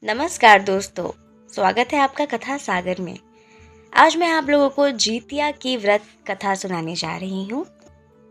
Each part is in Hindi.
नमस्कार दोस्तों, स्वागत है आपका कथा सागर में। आज मैं आप लोगों को जीतिया की व्रत कथा सुनाने जा रही हूँ।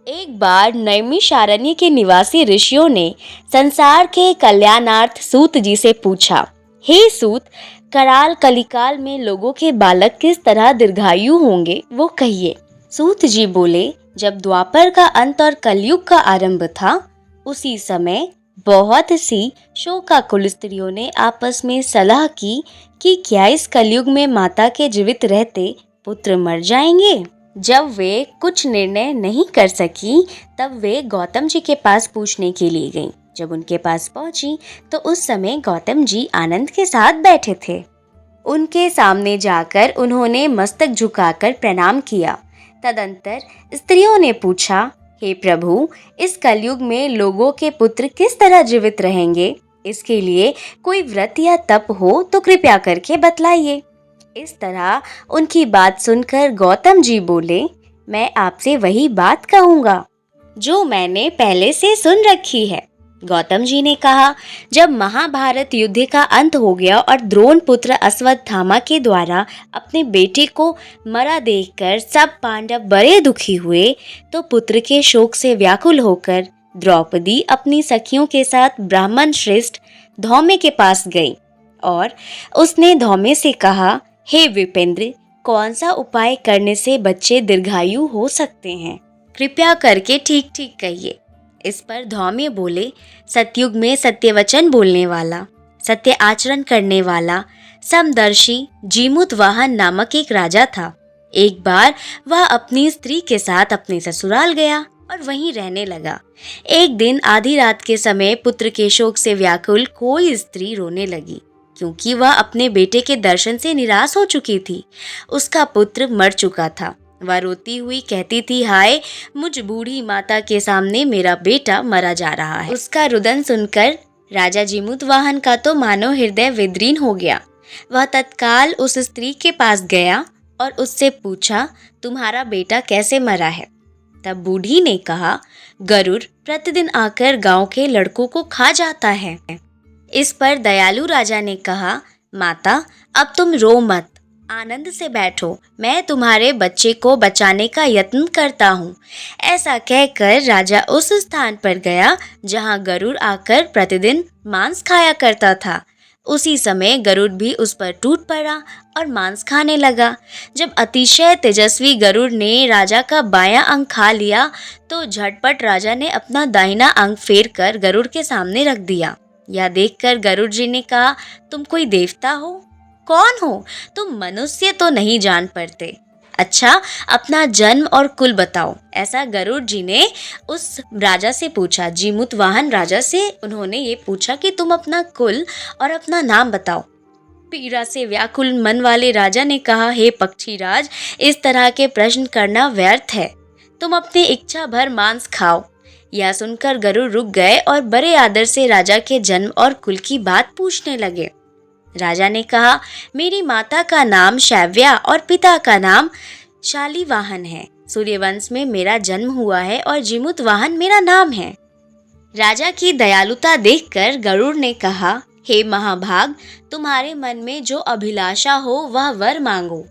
एक बार नैमिषारण्य के निवासी ऋषियों ने संसार के कल्याणार्थ सूत जी से पूछा, हे सूत, कराल कलिकाल में लोगों के बालक किस तरह दीर्घायु होंगे, वो कहिए। सूत जी बोले, जब द्वापर का अंत और कलयुग का आरंभ था, उसी समय बहुत सी शोकाकुल स्त्रियों ने आपस में सलाह की कि क्या इस कलयुग में माता के जीवित रहते पुत्र मर जाएंगे। जब वे कुछ निर्णय नहीं कर सकी, तब वे गौतम जी के पास पूछने के लिए गईं। जब उनके पास पहुंची तो उस समय गौतम जी आनंद के साथ बैठे थे। उनके सामने जाकर उन्होंने मस्तक झुकाकर प्रणाम किया। तदंतर स्त्रियों ने पूछा, हे प्रभु, इस कलयुग में लोगों के पुत्र किस तरह जीवित रहेंगे? इसके लिए कोई व्रत या तप हो तो कृपया करके बतलाइए। इस तरह उनकी बात सुनकर गौतम जी बोले, मैं आपसे वही बात कहूँगा जो मैंने पहले से सुन रखी है। गौतम जी ने कहा, जब महाभारत युद्ध का अंत हो गया और द्रोण पुत्र अश्वत्थामा के द्वारा अपने बेटे को मरा देखकर सब पांडव बड़े दुखी हुए, तो पुत्र के शोक से व्याकुल होकर द्रौपदी अपनी सखियों के साथ ब्राह्मण श्रेष्ठ धौम्य के पास गई और उसने धौम्य से कहा, हे विपेंद्र, कौन सा उपाय करने से बच्चे दीर्घायु हो सकते हैं? कृपया करके ठीक ठीक कहिए। इस पर धौम्य बोले, सतयुग में सत्य वचन बोलने वाला, सत्य आचरण करने वाला समदर्शी जीमूतवाहन नामक एक राजा था। एक बार वह अपनी स्त्री के साथ अपने ससुराल गया और वहीं रहने लगा। एक दिन आधी रात के समय पुत्र के शोक से व्याकुल कोई स्त्री रोने लगी, क्योंकि वह अपने बेटे के दर्शन से निराश हो चुकी थी। उसका पुत्र मर चुका था। वह रोती हुई कहती थी, हाय, मुझ बूढ़ी माता के सामने मेरा बेटा मरा जा रहा है। उसका रुदन सुनकर राजा जीमूतवाहन का तो मानो हृदय विदीर्ण हो गया। वह तत्काल उस स्त्री के पास गया और उससे पूछा, तुम्हारा बेटा कैसे मरा है? तब बूढ़ी ने कहा, गरुड़ प्रतिदिन आकर गांव के लड़कों को खा जाता है। इस पर दयालु राजा ने कहा, माता, अब तुम रो मत, आनंद से बैठो, मैं तुम्हारे बच्चे को बचाने का यत्न करता हूँ। ऐसा कहकर राजा उस स्थान पर गया जहाँ गरुड़ आकर प्रतिदिन मांस खाया करता था। उसी समय गरुड़ भी उस पर टूट पड़ा और मांस खाने लगा। जब अतिशय तेजस्वी गरुड़ ने राजा का बायां अंग खा लिया, तो झटपट राजा ने अपना दाहिना अंग फेर कर गरुड़ के सामने रख दिया। यह देखकर गरुड़ जी ने कहा, तुम कोई देवता हो? कौन हो तुम? मनुष्य तो नहीं जान पड़ते। अच्छा, अपना जन्म और कुल बताओ। ऐसा गरुड़ जी ने उस राजा से पूछा। जीमूतवाहन राजा से उन्होंने ये पूछा कि तुम अपना कुल और अपना नाम बताओ। पीड़ा से व्याकुल मन वाले राजा ने कहा, हे पक्षीराज, इस तरह के प्रश्न करना व्यर्थ है। तुम अपनी इच्छा भर मांस खाओ। यह सुनकर गरुड़ रुक गए और बड़े आदर से राजा के जन्म और कुल की बात पूछने लगे। राजा ने कहा, मेरी माता का नाम शैव्या और पिता का नाम शालीवाहन है। सूर्यवंश में मेरा जन्म हुआ है और जीमूतवाहन मेरा नाम है। राजा की दयालुता देखकर गरुड़ ने कहा, हे महाभाग, तुम्हारे मन में जो अभिलाषा हो वह वर मांगो।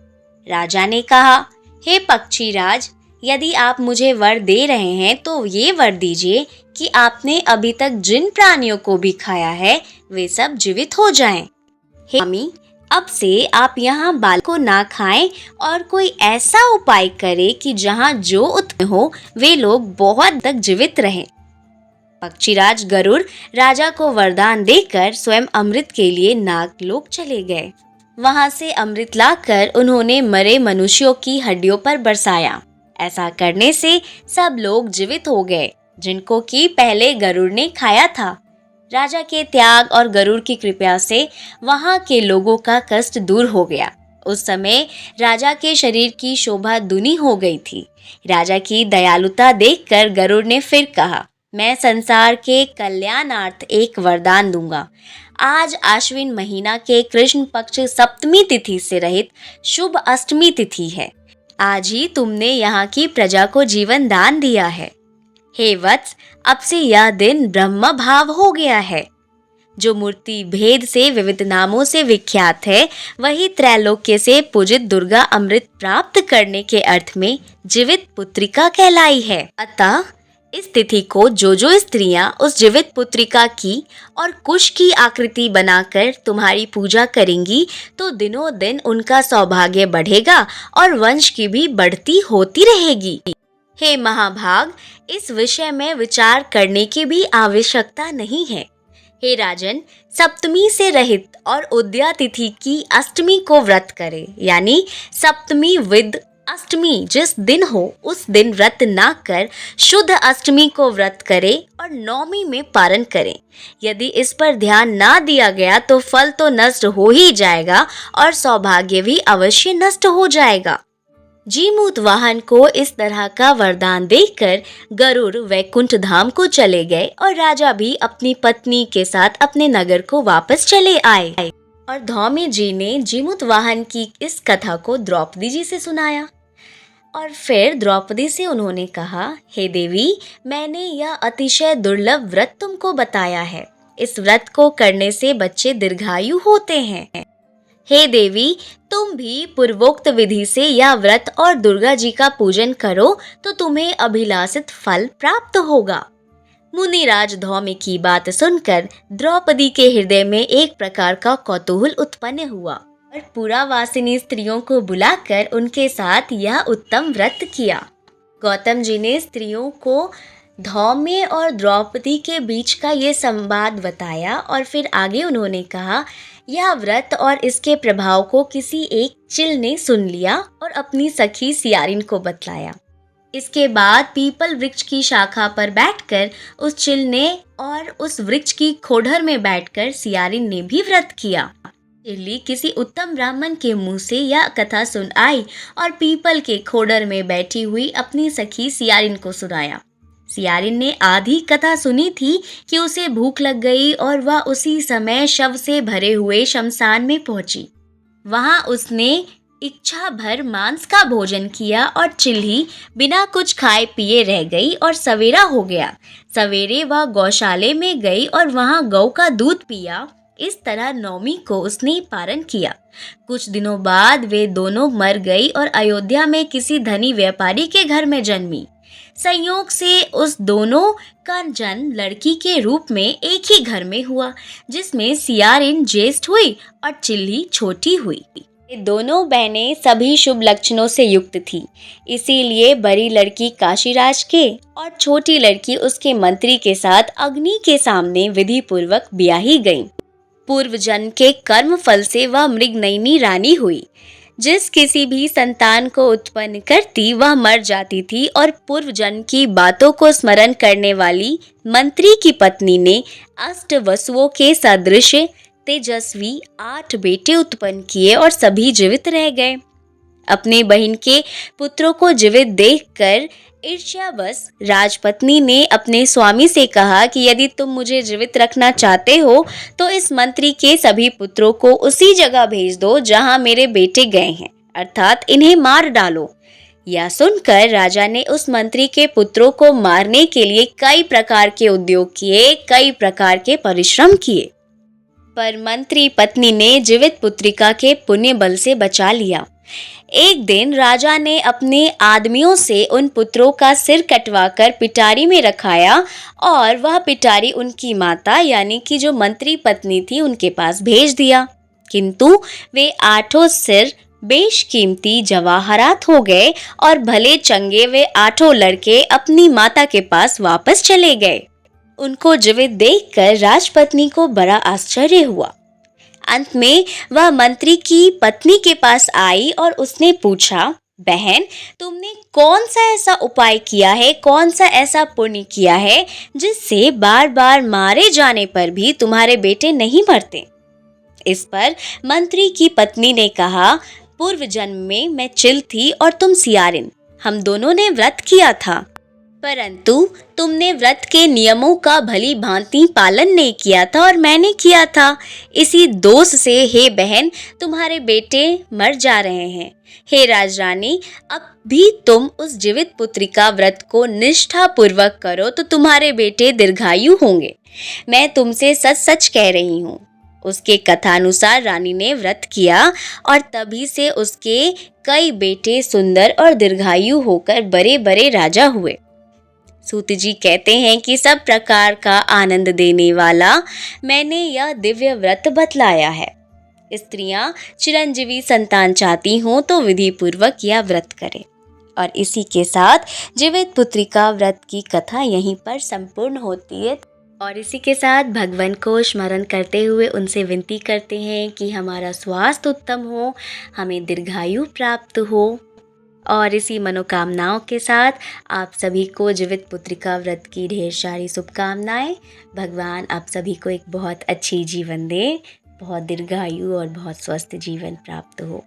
राजा ने कहा, हे पक्षीराज, यदि आप मुझे वर दे रहे हैं तो ये वर दीजिए कि आपने अभी तक जिन प्राणियों को भी खाया है वे सब जीवित हो जाएं। हे स्वामी, अब से आप यहाँ बाल को ना खाएं और कोई ऐसा उपाय करें कि जहाँ जो उत्पन्न हो वे लोग बहुत तक जीवित रहें। पक्षीराज गरुड़ राजा को वरदान देकर स्वयं अमृत के लिए नागलोक चले गए। वहां से अमृत लाकर उन्होंने मरे मनुष्यों की हड्डियों पर बरसाया। ऐसा करने से सब लोग जीवित हो गए जिनको कि पहले गरुड़ ने खाया था। राजा के त्याग और गरुड़ की कृपा से वहां के लोगों का कष्ट दूर हो गया। उस समय राजा के शरीर की शोभा दूनी हो गई थी। राजा की दयालुता देखकर गरुड़ ने फिर कहा, मैं संसार के कल्याणार्थ एक वरदान दूंगा। आज आश्विन महीना के कृष्ण पक्ष सप्तमी तिथि से रहित शुभ अष्टमी तिथि है। आज ही तुमने यहाँ की प्रजा को जीवन दान दिया है। हे वत्स, अब से यह दिन ब्रह्म भाव हो गया है। जो मूर्ति भेद से विविध नामों से विख्यात है, वही त्रैलोक्य से पूजित दुर्गा अमृत प्राप्त करने के अर्थ में जीवित पुत्रिका कहलाई है। अतः इस तिथि को जो स्त्रियां उस जीवित पुत्रिका की और कुश की आकृति बनाकर तुम्हारी पूजा करेंगी, तो दिनों दिन उनका सौभाग्य बढ़ेगा और वंश की भी बढ़ती होती रहेगी। हे महाभाग, इस विषय में विचार करने की भी आवश्यकता नहीं है। हे राजन, सप्तमी से रहित और उदया तिथि की अष्टमी को व्रत करें, यानी सप्तमी विद अष्टमी जिस दिन हो उस दिन व्रत ना कर शुद्ध अष्टमी को व्रत करें और नवमी में पारण करें। यदि इस पर ध्यान ना दिया गया तो फल तो नष्ट हो ही जाएगा और सौभाग्य भी अवश्य नष्ट हो जाएगा। जीमूत वाहन को इस तरह का वरदान देकर गरुड़ वैकुंठ धाम को चले गए और राजा भी अपनी पत्नी के साथ अपने नगर को वापस चले आए। और धौम्य जी ने जीमूत वाहन की इस कथा को द्रौपदी जी से सुनाया और फिर द्रौपदी से उन्होंने कहा, हे देवी, मैंने यह अतिशय दुर्लभ व्रत तुमको बताया है। इस व्रत को करने से बच्चे दीर्घायु होते हैं। हे देवी, तुम भी पूर्वोक्त विधि से यह व्रत और दुर्गा जी का पूजन करो तो तुम्हें अभिलाषित फल प्राप्त होगा। मुनिराज धौम्य की बात सुनकर द्रौपदी के हृदय में एक प्रकार का कौतूहल उत्पन्न हुआ और पुरावासिनी स्त्रियों को बुलाकर उनके साथ यह उत्तम व्रत किया। गौतम जी ने स्त्रियों को धौम्य और द्रौपदी के बीच का ये संवाद बताया और फिर आगे उन्होंने कहा, यह व्रत और इसके प्रभाव को किसी एक चिल ने सुन लिया और अपनी सखी सियारिन को बतलाया। इसके बाद पीपल वृक्ष की शाखा पर बैठकर उस चिल ने और उस वृक्ष की खोडर में बैठकर सियारिन ने भी व्रत किया। चिल्ली किसी उत्तम ब्राह्मण के मुंह से यह कथा सुन आई और पीपल के खोडर में बैठी हुई अपनी सखी सियारिन को सुनाया। सियारिन ने आधी कथा सुनी थी कि उसे भूख लग गई और वह उसी समय शव से भरे हुए शमशान में पहुंची। वहां उसने इच्छा भर मांस का भोजन किया और चिल्ली बिना कुछ खाए पिए रह गई और सवेरा हो गया। सवेरे वह गौशाले में गई और वहां गौ का दूध पिया। इस तरह नवमी को उसने पारण किया। कुछ दिनों बाद वे दोनों मर गई और अयोध्या में किसी धनी व्यापारी के घर में जन्मी। संयोग से उस दोनों का जन्म लड़की के रूप में एक ही घर में हुआ, जिसमें सियारिन ज्येष्ठ हुई और चिल्ली छोटी हुई। ये दोनों बहनें सभी शुभ लक्षणों से युक्त थी, इसीलिए बड़ी लड़की काशीराज के और छोटी लड़की उसके मंत्री के साथ अग्नि के सामने विधि पूर्वक ब्याही गई। पूर्व जन्म के कर्म फल से वह मृगनयनी रानी हुई। जिस किसी भी संतान को उत्पन्न करती वह मर जाती थी और पूर्व जन्म की बातों को स्मरण करने वाली मंत्री की पत्नी ने अष्ट वसुओं के सदृश तेजस्वी 8 बेटे उत्पन्न किए और सभी जीवित रह गए। अपने बहन के पुत्रों को जीवित देखकर ईर्ष्यावश राजपत्नी ने अपने स्वामी से कहा कि यदि तुम मुझे जीवित रखना चाहते हो तो इस मंत्री के सभी पुत्रों को उसी जगह भेज दो जहां मेरे बेटे गए हैं, अर्थात इन्हें मार डालो। यह सुनकर राजा ने उस मंत्री के पुत्रों को मारने के लिए कई प्रकार के उद्योग किए, कई प्रकार के परिश्रम किए, पर मंत्री पत्नी ने जीवित पुत्रिका के पुण्य बल से बचा लिया। एक दिन राजा ने अपने आदमियों से उन पुत्रों का सिर कटवाकर पिटारी में रखाया और वह पिटारी उनकी माता यानी कि जो मंत्री पत्नी थी उनके पास भेज दिया, किंतु वे 8 सिर बेशकीमती जवाहरात हो गए और भले चंगे वे 8 लड़के अपनी माता के पास वापस चले गए। उनको जीवित देखकर राजपत्नी को बड़ा आश्चर्य हुआ। अंत में वह मंत्री की पत्नी के पास आई और उसने पूछा, बहन, तुमने कौन सा ऐसा उपाय किया है, कौन सा ऐसा पुण्य किया है जिससे बार बार मारे जाने पर भी तुम्हारे बेटे नहीं मरते? इस पर मंत्री की पत्नी ने कहा, पूर्व जन्म में मैं चिल थी और तुम सियारिन, हम दोनों ने व्रत किया था, परंतु तुमने व्रत के नियमों का भली भांति पालन नहीं किया था और मैंने किया था। इसी दोष से हे बहन तुम्हारे बेटे मर जा रहे हैं। हे राजरानी, अब भी तुम उस जीवित पुत्री का व्रत को निष्ठा पूर्वक करो तो तुम्हारे बेटे दीर्घायु होंगे। मैं तुमसे सच सच कह रही हूँ। उसके कथानुसार रानी ने व्रत किया और तभी से उसके कई बेटे सुंदर और दीर्घायु होकर बड़े बड़े राजा हुए। सूत जी कहते हैं कि सब प्रकार का आनंद देने वाला मैंने यह दिव्य व्रत बतलाया है। स्त्रियां चिरंजीवी संतान चाहती हों तो विधि पूर्वक यह व्रत करें। और इसी के साथ जीवित पुत्री का व्रत की कथा यहीं पर संपूर्ण होती है। और इसी के साथ भगवान को स्मरण करते हुए उनसे विनती करते हैं कि हमारा स्वास्थ्य उत्तम हो, हमें दीर्घायु प्राप्त हो। और इसी मनोकामनाओं के साथ आप सभी को जीवित पुत्रिका व्रत की ढेर सारी शुभकामनाएं। भगवान आप सभी को एक बहुत अच्छी जीवन दे, बहुत दीर्घायु और बहुत स्वस्थ जीवन प्राप्त हो।